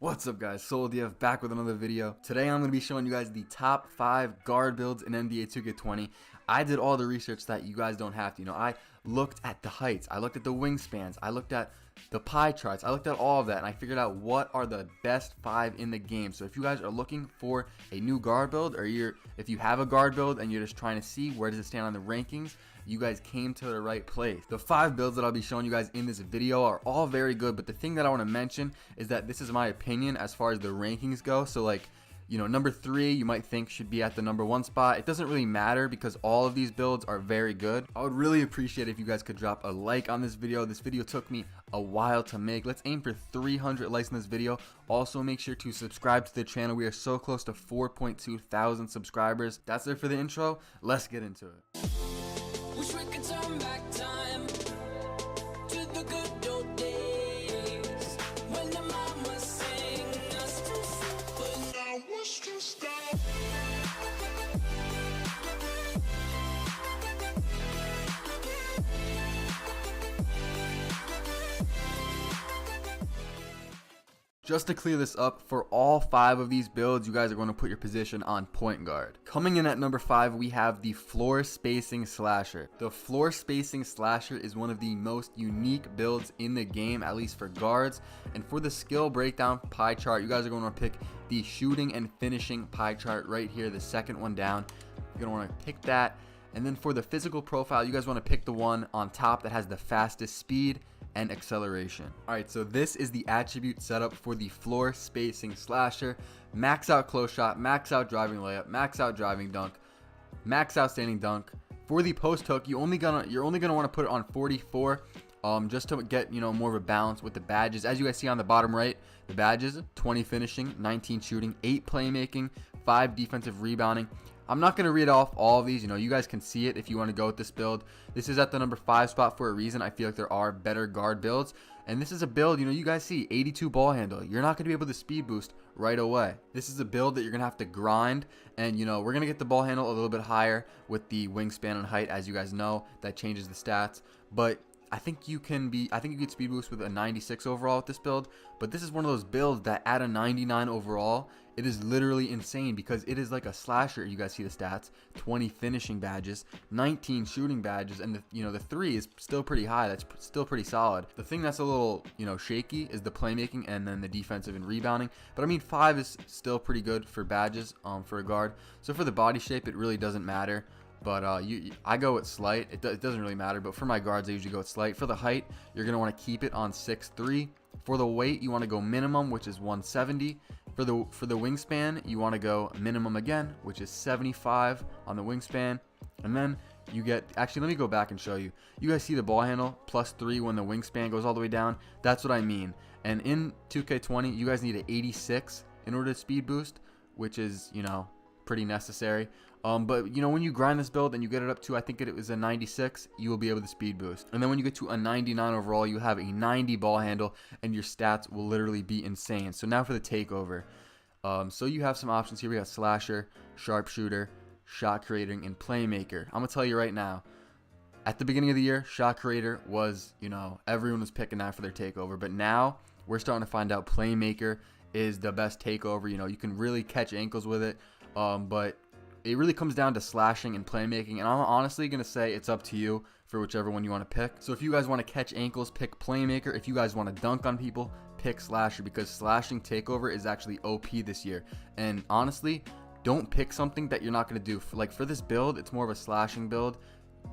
What's up guys, SoloDF back with another video. Today I'm going to be showing you guys the top 5 guard builds in NBA 2K20. I did all the research that you guys don't have to. I looked at the heights, I looked at the wingspans, I looked at the pie charts, I looked at all of that, and I figured out what are the best 5 in the game. So if you guys are looking for a new guard build, or if you have a guard build and you're just trying to see where does it stand on the rankings, you guys came to the right place. The 5 builds that I'll be showing you guys in this video are all very good, but the thing that I want to mention is that this is my opinion as far as the rankings go. So like, number 3 you might think should be at the number 1 spot. It doesn't really matter because all of these builds are very good. I would really appreciate it if you guys could drop a like on this video. This video took me a while to make. Let's aim for 300 likes in this video. Also make sure to subscribe to the channel. We are so close to 4.2 thousand subscribers. That's it for the intro. Let's get into it. Wish we could turn back time to the good old days when the mama sang us to sleep, but now wish to stop. Just to clear this up, for all 5 of these builds, you guys are going to put your position on point guard. Coming in at number 5, we have the floor spacing slasher. The floor spacing slasher is one of the most unique builds in the game, at least for guards. And for the skill breakdown pie chart, you guys are going to pick the shooting and finishing pie chart right here, the second one down. You're going to want to pick that. And then for the physical profile, you guys want to pick the one on top that has the fastest speed and acceleration. Alright, so this is the attribute setup for the floor spacing slasher. Max out close shot, max out driving layup, max out driving dunk, max out standing dunk. For the post hook, you're only gonna want to put it on 44, just to get more of a balance with the badges. As you guys see on the bottom right, the badges: 20 finishing, 19 shooting, 8 playmaking, 5 defensive rebounding. I'm not going to read off all of these. You guys can see it if you want to go with this build. This is at the number 5 spot for a reason. I feel like there are better guard builds. And this is a build, you guys see 82 ball handle. You're not going to be able to speed boost right away. This is a build that you're going to have to grind. And, we're going to get the ball handle a little bit higher with the wingspan and height. As you guys know, that changes the stats. But I think you get speed boost with a 96 overall with this build. But this is one of those builds that at a 99 overall, it is literally insane because it is like a slasher. You guys see the stats: 20 finishing badges, 19 shooting badges, and the 3 is still pretty high. That's still pretty solid. The thing that's a little shaky is the playmaking and then the defensive and rebounding. But I mean, 5 is still pretty good for badges for a guard. So for the body shape, it really doesn't matter. But I go with slight. It doesn't really matter. But for my guards, I usually go with slight. For the height, you're going to want to keep it on 6'3". For the weight, you want to go minimum, which is 170. For the wingspan, you want to go minimum again, which is 75 on the wingspan. And then you get, actually, let me go back and show you. You guys see the ball handle +3 when the wingspan goes all the way down? That's what I mean. And in 2K20, you guys need an 86 in order to speed boost, which is, pretty necessary. But when you grind this build and you get it up to, I think it was a 96, you will be able to speed boost. And then when you get to a 99 overall, you have a 90 ball handle and your stats will literally be insane. So now for the takeover. So you have some options here. We got slasher, sharpshooter, shot creating, and playmaker. I'm gonna tell you right now, at the beginning of the year, shot creator was, everyone was picking that for their takeover. But now we're starting to find out playmaker is the best takeover. You can really catch ankles with it. But it really comes down to slashing and playmaking, and I'm honestly going to say it's up to you for whichever one you want to pick. So if you guys want to catch ankles, pick playmaker. If you guys want to dunk on people, pick slasher, because slashing takeover is actually OP this year. And honestly, don't pick something that you're not going to do. Like for this build, it's more of a slashing build.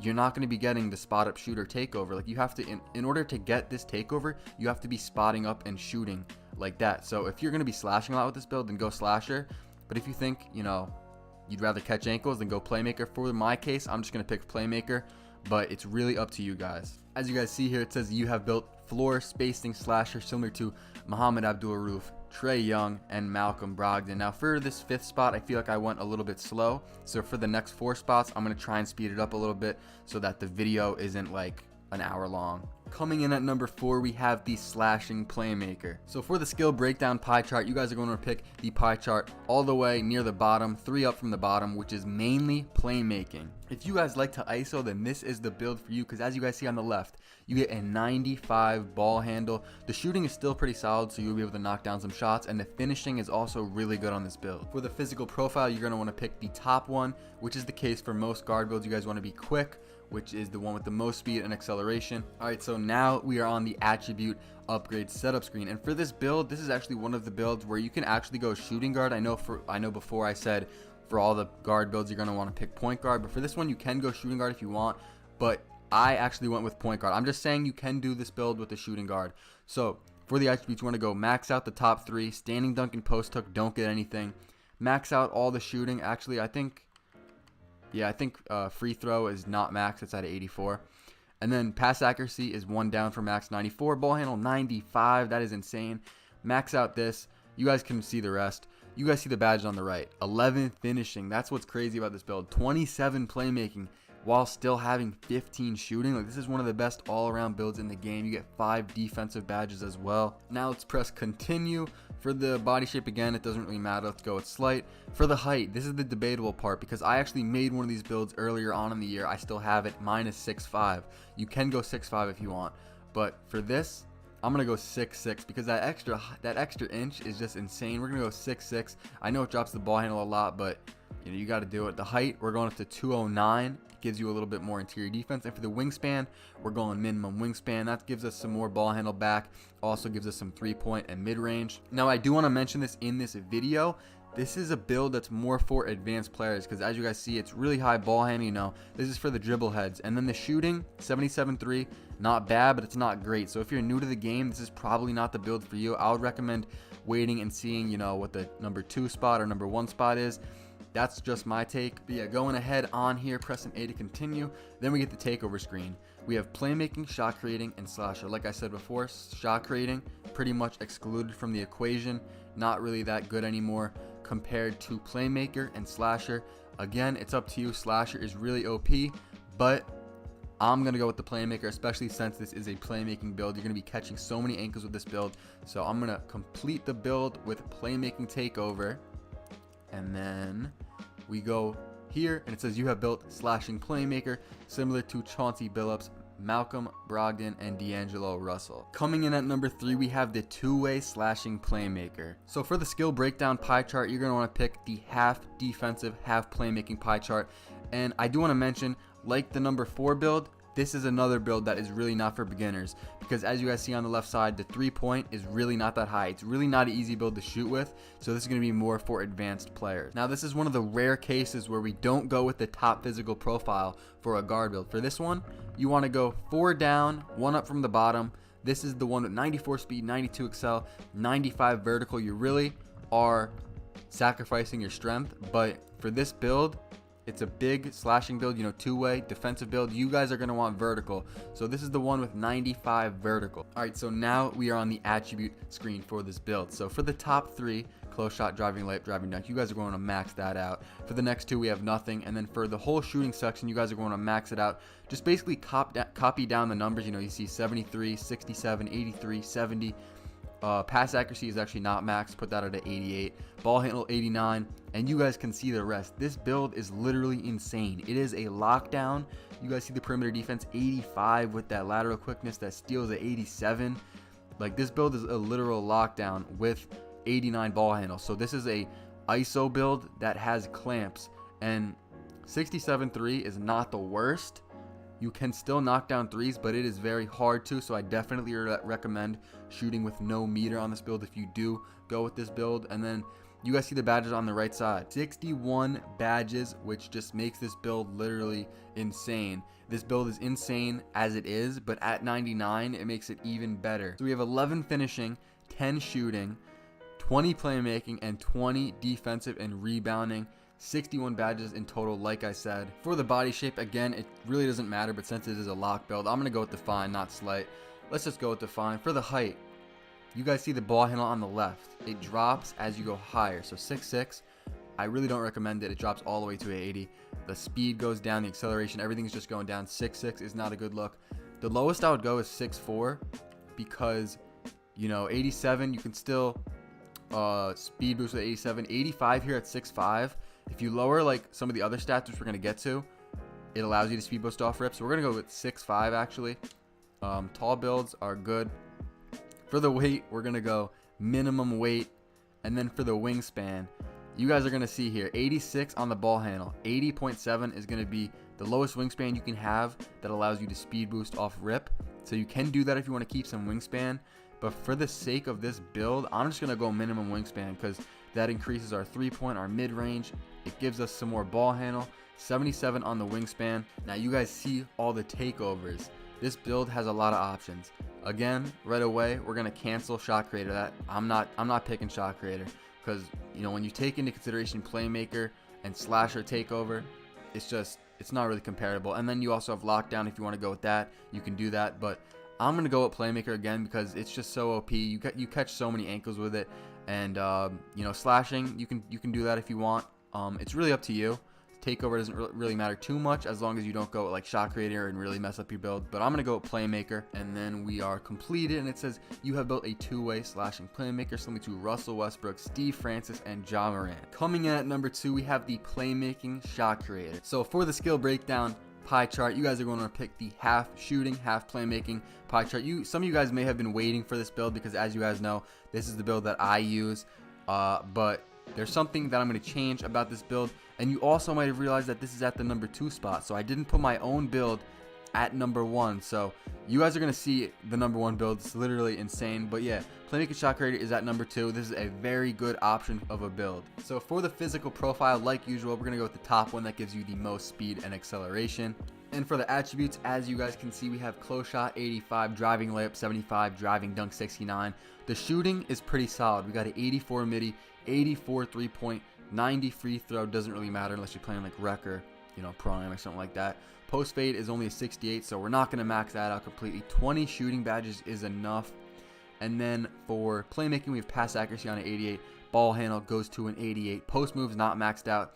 You're not going to be getting the spot up shooter takeover. Like you have to, in order to get this takeover, you have to be spotting up and shooting like that. So if you're going to be slashing a lot with this build, then go slasher. But if you think, you'd rather catch ankles than go playmaker, for my case, I'm just going to pick playmaker, but it's really up to you guys. As you guys see here, it says you have built floor spacing slasher similar to Muhammad Abdul-Rauf, Trae Young, and Malcolm Brogdon. Now for this 5th spot, I feel like I went a little bit slow. So for the next 4 spots, I'm going to try and speed it up a little bit so that the video isn't like an hour long, Coming in at number 4, we have the slashing playmaker. So for the skill breakdown pie chart, you guys are going to pick the pie chart all the way near the bottom, 3 up from the bottom, which is mainly playmaking. If you guys like to ISO, then this is the build for you, because as you guys see on the left, you get a 95 ball handle. The shooting is still pretty solid, so you'll be able to knock down some shots, and the finishing is also really good on this build. For the physical profile, you're going to want to pick the top one, which is the case for most guard builds. You guys want to be quick, which is the one with the most speed and acceleration. Alright, so now we are on the attribute upgrade setup screen, and for this build, this is actually one of the builds where you can actually go shooting guard. I know before I said for all the guard builds you're going to want to pick point guard, but for this one you can go shooting guard if you want, but I actually went with point guard. I'm just saying you can do this build with the shooting guard. So for the attributes, you want to go max out the top 3, standing dunk and post hook, don't get anything. Max out all the shooting. Actually, I think free throw is not max, it's at 84. And then pass accuracy is 1 down for max 94. Ball handle 95, that is insane. Max out this. You guys can see the rest. You guys see the badge on the right. 11 finishing, that's what's crazy about this build. 27 playmaking while still having 15 shooting. Like, this is one of the best all-around builds in the game. You get 5 defensive badges as well. Now let's press continue. For the body shape, again, it doesn't really matter. Let's go with slight. For the height, this is the debatable part, because I actually made one of these builds earlier on in the year. I still have it minus 6'5". You can go 6'5" if you want, but for this, I'm gonna go 6'6", because that extra inch is just insane. We're gonna go 6'6". I know it drops the ball handle a lot, but you got to do it. The height, we're going up to 209. Gives you a little bit more interior defense. And for the wingspan, we're going minimum wingspan. That gives us some more ball handle back. Also gives us some 3-point and mid-range. Now, I do want to mention this in this video. This is a build that's more for advanced players, because as you guys see, it's really high ball handling. This is for the dribble heads. And then the shooting, 77.3, not bad, but it's not great. So if you're new to the game, this is probably not the build for you. I would recommend waiting and seeing, what the number 2 spot or number 1 spot is. That's just my take. But yeah, going ahead on here, pressing A to continue. Then we get the takeover screen. We have playmaking, shot creating, and slasher. Like I said before, shot creating pretty much excluded from the equation. Not really that good anymore compared to playmaker and slasher. Again, it's up to you. Slasher is really OP, but I'm going to go with the playmaker, especially since this is a playmaking build. You're going to be catching so many ankles with this build. So I'm going to complete the build with playmaking takeover. And then we go here, and it says you have built slashing playmaker, similar to Chauncey Billups, Malcolm Brogdon, and D'Angelo Russell. Coming in at number 3, we have the two-way slashing playmaker. So for the skill breakdown pie chart, you're going to want to pick the half defensive, half playmaking pie chart. And I do want to mention, like the number 4 build, this is another build that is really not for beginners, because as you guys see on the left side, the 3-point is really not that high. It's really not an easy build to shoot with, so this is going to be more for advanced players. Now, this is one of the rare cases where we don't go with the top physical profile for a guard build. For this one, you want to go 4 down, 1 up from the bottom. This is the one with 94 speed, 92 excel, 95 vertical. You really are sacrificing your strength, but for this build, it's a big slashing build, two-way defensive build. You guys are going to want vertical. So this is the one with 95 vertical. All right, so now we are on the attribute screen for this build. So for the top 3, close shot, driving layup, driving dunk, you guys are going to max that out. For the next 2, we have nothing. And then for the whole shooting section, you guys are going to max it out. Just basically copy down the numbers. You see 73, 67, 83, 70. Pass accuracy is actually not max. Put that at 88. Ball handle 89. And you guys can see the rest. This build is literally insane. It is a lockdown. You guys see the perimeter defense 85 with that lateral quickness that steals at 87. Like, this build is a literal lockdown with 89 ball handle. So this is a ISO build that has clamps, and 67.3 is not the worst. You can still knock down threes, but it is very hard to, so I definitely recommend shooting with no meter on this build if you do go with this build. And then you guys see the badges on the right side. 61 badges, which just makes this build literally insane. This build is insane as it is, but at 99, it makes it even better. So we have 11 finishing, 10 shooting, 20 playmaking, and 20 defensive and rebounding. 61 badges in total, like I said. For the body shape, again, it really doesn't matter, but since it is a lock build, I'm going to go with define, not slight. Let's just go with define. For the height, you guys see the ball handle on the left. It drops as you go higher. So 6'6", I really don't recommend it. It drops all the way to 80. The speed goes down, the acceleration, everything's just going down. 6'6" is not a good look. The lowest I would go is 6'4", because, you know, 87, you can still speed boost with 87. 85 here at 6'5". If you lower like some of the other stats, which we're going to get to, it allows you to speed boost off rip. So we're going to go with 6'5", actually. Tall builds are good. For the weight, we're going to go minimum weight. And then for the wingspan, you guys are going to see here, 86 on the ball handle. 80.7 is going to be the lowest wingspan you can have that allows you to speed boost off rip. So you can do that if you want to keep some wingspan. But for the sake of this build, I'm just going to go minimum wingspan, because that increases our 3-point, our mid-range. It gives us some more ball handle. 77 on the wingspan. Now you guys see all the takeovers. This build has a lot of options. Again, right away, we're going to cancel Shot Creator. That I'm not picking Shot Creator, because, you know, when you take into consideration Playmaker and Slasher takeover, it's not really comparable. And then you also have Lockdown. If you want to go with that, you can do that. But I'm going to go with Playmaker again, because it's just so OP. You catch so many ankles with it. And, you know, slashing, you can do that if you want. It's really up to you. Takeover doesn't really matter too much, as long as you don't go with like Shot Creator and really mess up your build. But I'm going to go with Playmaker. And then we are completed, and it says you have built a two-way slashing Playmaker similar to Russell Westbrook, Steve Francis, and Ja Morant. Coming in at number 2, we have the Playmaking Shot Creator. So for the skill breakdown pie chart, you guys are going to pick the half shooting, half playmaking pie chart. Some of you guys may have been waiting for this build, because as you guys know, this is the build that I use. But there's something that I'm going to change about this build, and you also might have realized that this is at the number 2 spot. So I didn't put my own build at number 1. So you guys are going to see the number 1 build. It's literally insane. But yeah, Playmaking Shot Creator is at number 2. This is a very good option of a build. So for the physical profile, like usual, we're going to go with the top one that gives you the most speed and acceleration. And for the attributes, as you guys can see, we have close shot 85, driving layup 75, driving dunk 69. The shooting is pretty solid. We got an 84 midi, 84 3-point, 90 free throw. Doesn't really matter unless you're playing like rec or, you know, pro-am or something like that. Post fade is only a 68, so we're not going to max that out completely. 20 shooting badges is enough. And then for playmaking, we have pass accuracy on an 88. Ball handle goes to an 88. Post moves not maxed out.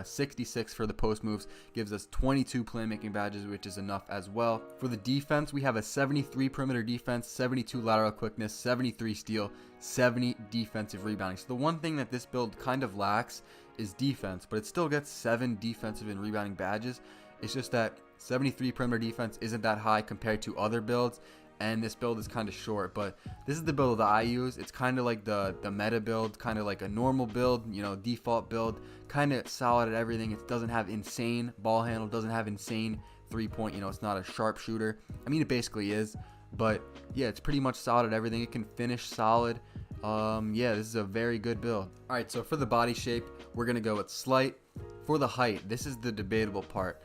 66 for the post moves gives us 22 playmaking badges, which is enough as well. For the defense, we have a 73 perimeter defense, 72 lateral quickness, 73 steal, 70 defensive rebounding. So the one thing that this build kind of lacks is defense, but it still gets 7 defensive and rebounding badges. It's just that 73 perimeter defense isn't that high compared to other builds, and this build is kind of short. But this is the build that I use. It's kind of like the meta build, kind of like a normal build, you know, default build, kind of solid at everything. It doesn't have insane ball handle, doesn't have insane 3-point, you know, it's not a sharpshooter. I mean, it basically is, but yeah, it's pretty much solid at everything. It can finish solid. Yeah, this is a very good build. All right, so for the body shape, we're gonna go with slight. For the height, this is the debatable part.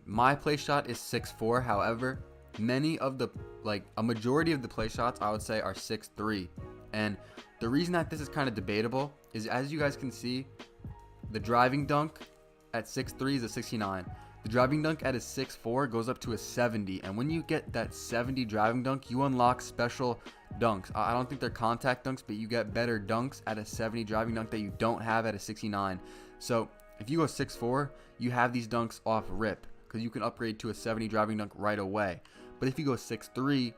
My play shot is 6'4", however, many of the, like a majority of the play shots I would say are 6'3", and the reason that this is kind of debatable is, as you guys can see, the driving dunk at 6'3" is a 69. The driving dunk at a 6'4" goes up to a 70, and when you get that 70 driving dunk, you unlock special dunks. I don't think they're contact dunks, but you get better dunks at a 70 driving dunk that you don't have at a 69. So if you go 6'4", you have these dunks off rip, because you can upgrade to a 70 driving dunk right away. But if you go 6'3",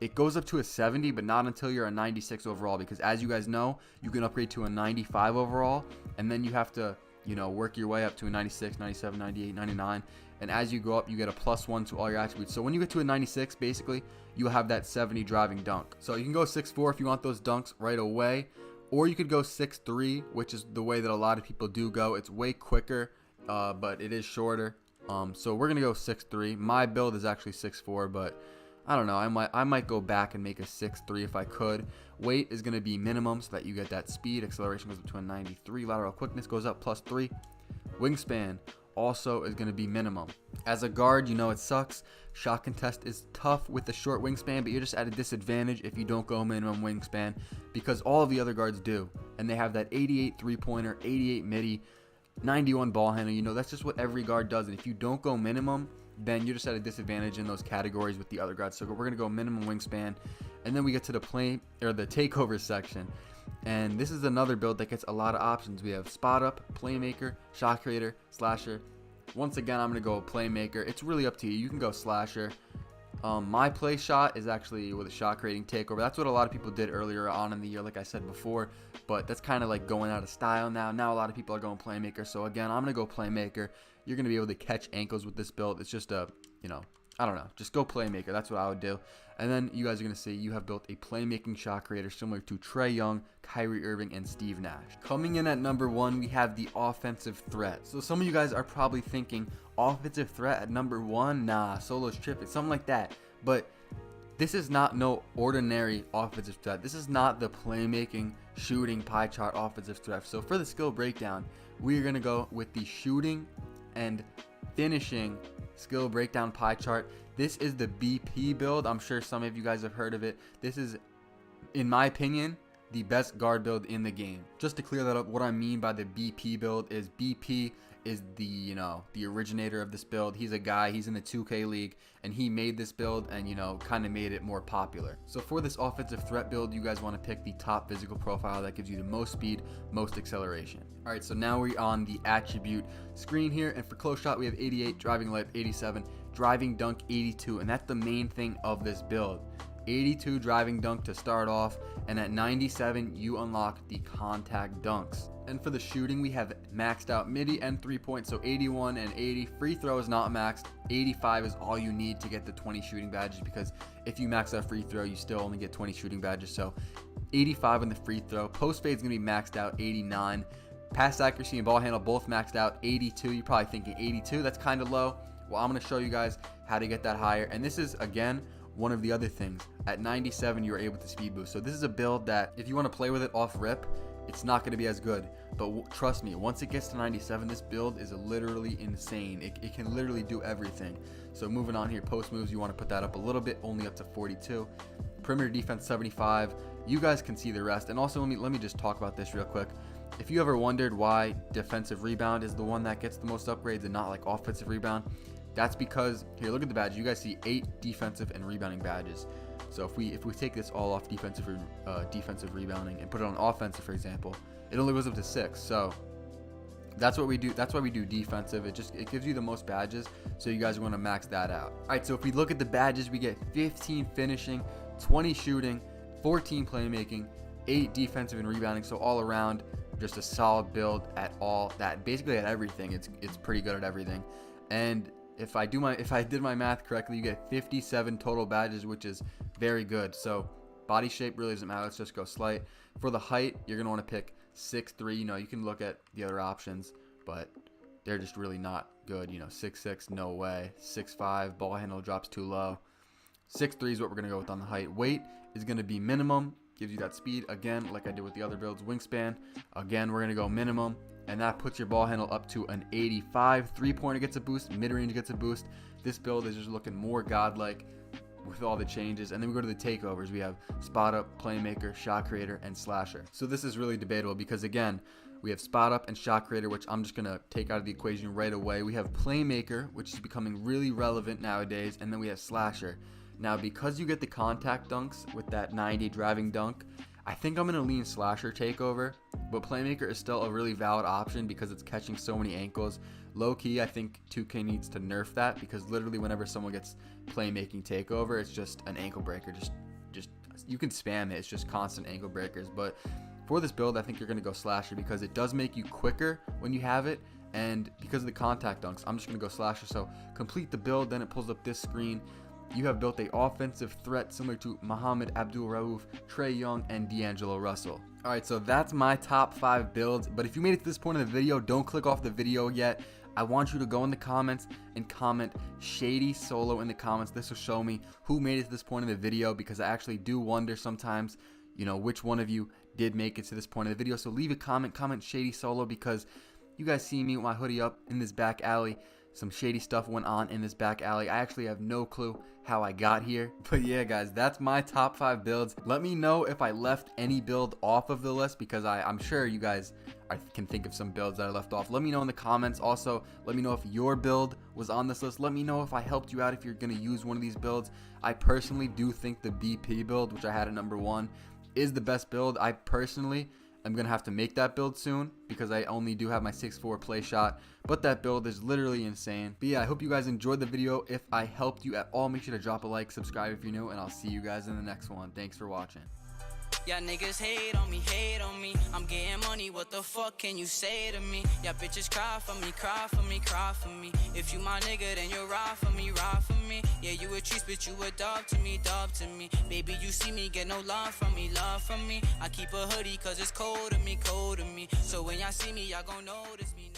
it goes up to a 70, but not until you're a 96 overall, because as you guys know, you can upgrade to a 95 overall, and then you have to, you know, work your way up to a 96, 97, 98, 99, and as you go up, you get a +1 to all your attributes. So when you get to a 96, basically, you'll have that 70 driving dunk. So you can go 6'4" if you want those dunks right away, or you could go 6'3", which is the way that a lot of people do go. It's way quicker, but it is shorter. So we're gonna go 6'3". My build is actually 6'4", but I don't know. I might go back and make a 6'3" if I could. Weight is gonna be minimum so that you get that speed. Acceleration goes up to a 93. Lateral quickness goes up +3. Wingspan also is gonna be minimum. As a guard, you know it sucks. Shot contest is tough with the short wingspan, but you're just at a disadvantage if you don't go minimum wingspan, because all of the other guards do, and they have that 88 3-pointer, 88 midi, 91 ball handle. You know, that's just what every guard does, and if you don't go minimum, then you're just at a disadvantage in those categories with the other guards. So we're gonna go minimum wingspan, and then we get to the takeover section, and this is another build that gets a lot of options. We have spot up, playmaker, shot creator, slasher. Once again, I'm gonna go playmaker. It's really up to you. You can go slasher. My play shot is actually with a shot creating takeover. That's what a lot of people did earlier on in the year, like I said before, but that's kind of like going out of style now. Now a lot of people are going Playmaker, so again, I'm going to go Playmaker. You're going to be able to catch ankles with this build. It's just a, I don't know, just go Playmaker. That's what I would do. And then you guys are going to see you have built a playmaking shot creator similar to Trae Young, Kyrie Irving, and Steve Nash. Coming in at number 1, we have the offensive threat. So some of you guys are probably thinking, offensive threat at number 1? Nah, solo's tripping, something like that. But this is not no ordinary offensive threat. This is not the playmaking, shooting, pie chart offensive threat. So for the skill breakdown, we're going to go with the shooting and finishing skill breakdown pie chart. This is the BP build. I'm sure some of you guys have heard of it. This is, in my opinion, the best guard build in the game. Just to clear that up, what I mean by the BP build is BP is the, the originator of this build. He's a guy, he's in the 2K league, and he made this build and, kind of made it more popular. So for this offensive threat build, you guys want to pick the top physical profile that gives you the most speed, most acceleration. All right, so now we're on the attribute screen here, and for close shot, we have 88, driving lift 87, driving dunk 82, and that's the main thing of this build. 82 driving dunk to start off, and at 97 you unlock the contact dunks. And for the shooting, we have maxed out midi and 3-point, so 81 and 80. Free throw is not maxed. 85 is all you need to get the 20 shooting badges, because if you max out free throw, you still only get 20 shooting badges. So 85 on the free throw. Post fade is going to be maxed out 89. Pass accuracy and ball handle both maxed out 82. You're probably thinking 82, that's kind of low. Well, I'm going to show you guys how to get that higher. And this is, again, one of the other things. At 97, you are able to speed boost. So this is a build that if you want to play with it off rip, it's not going to be as good. But trust me, once it gets to 97, this build is literally insane. It can literally do everything. So moving on here, post moves, you want to put that up a little bit, only up to 42. Perimeter defense 75. You guys can see the rest. And also, let me just talk about this real quick. If you ever wondered why defensive rebound is the one that gets the most upgrades and not like offensive rebound, that's because, here, look at the badges. You guys see 8 defensive and rebounding badges. So if we take this all off defensive rebounding and put it on offensive, for example, it only goes up to 6. So that's what we do. That's why we do defensive. It gives you the most badges. So you guys want to max that out. All right. So if we look at the badges, we get 15 finishing, 20 shooting, 14 playmaking, 8 defensive and rebounding. So all around, just a solid build at all that. Basically at everything, it's pretty good at everything. And if I did my math correctly, you get 57 total badges, which is very good. So body shape really doesn't matter. Let's just go slight. For the height, you're going to want to pick 6'3". You can look at the other options, but they're just really not good. 6'6", no way. 6'5", ball handle drops too low. 6'3" is what we're going to go with on the height. Weight is going to be minimum. Gives you that speed. Again, like I did with the other builds. Wingspan, again, we're going to go minimum. And that puts your ball handle up to an 85. 3-pointer gets a boost. Mid-range gets a boost. This build is just looking more godlike with all the changes. And then we go to the takeovers. We have spot up, playmaker, shot creator, and slasher. So this is really debatable because, again, we have spot up and shot creator, which I'm just going to take out of the equation right away. We have playmaker, which is becoming really relevant nowadays. And then we have slasher. Now, because you get the contact dunks with that 90 driving dunk, I think I'm going to lean slasher takeover, but playmaker is still a really valid option because it's catching so many ankles. Low key, I think 2K needs to nerf that because literally whenever someone gets playmaking takeover, it's just an ankle breaker. Just you can spam it. It's just constant ankle breakers. But for this build, I think you're going to go slasher because it does make you quicker when you have it. And because of the contact dunks, I'm just going to go slasher. So complete the build, then it pulls up this screen. You have built a offensive threat similar to Muhammad Abdul-Rauf, Trae Young, and D'Angelo Russell. Alright, so that's my top 5 builds, but if you made it to this point in the video, don't click off the video yet. I want you to go in the comments and comment Shady Solo in the comments. This will show me who made it to this point in the video because I actually do wonder sometimes, which one of you did make it to this point in the video. So leave a comment Shady Solo because you guys see me with my hoodie up in this back alley. Some shady stuff went on in this back alley. I actually have no clue how I got here. But yeah, guys, that's my top 5 builds. Let me know if I left any build off of the list because I'm sure you guys can think of some builds that I left off. Let me know in the comments. Also, let me know if your build was on this list. Let me know if I helped you out if you're going to use one of these builds. I personally do think the BP build, which I had at number 1, is the best build. I personally I'm going to have to make that build soon because I only do have my 6'4 play shot, but that build is literally insane. But yeah, I hope you guys enjoyed the video. If I helped you at all, make sure to drop a like, subscribe if you're new, and I'll see you guys in the next one. Thanks for watching. Yeah, niggas hate on me, hate on me. I'm getting money, what the fuck can you say to me? Yeah, bitches cry for me, cry for me, cry for me. If you my nigga, then you ride for me, ride for me. Yeah, you a cheese, but you a dog to me, dog to me. Baby, you see me, get no love from me, love from me. I keep a hoodie, cause it's cold to me, cold to me. So when y'all see me, y'all gon' notice me,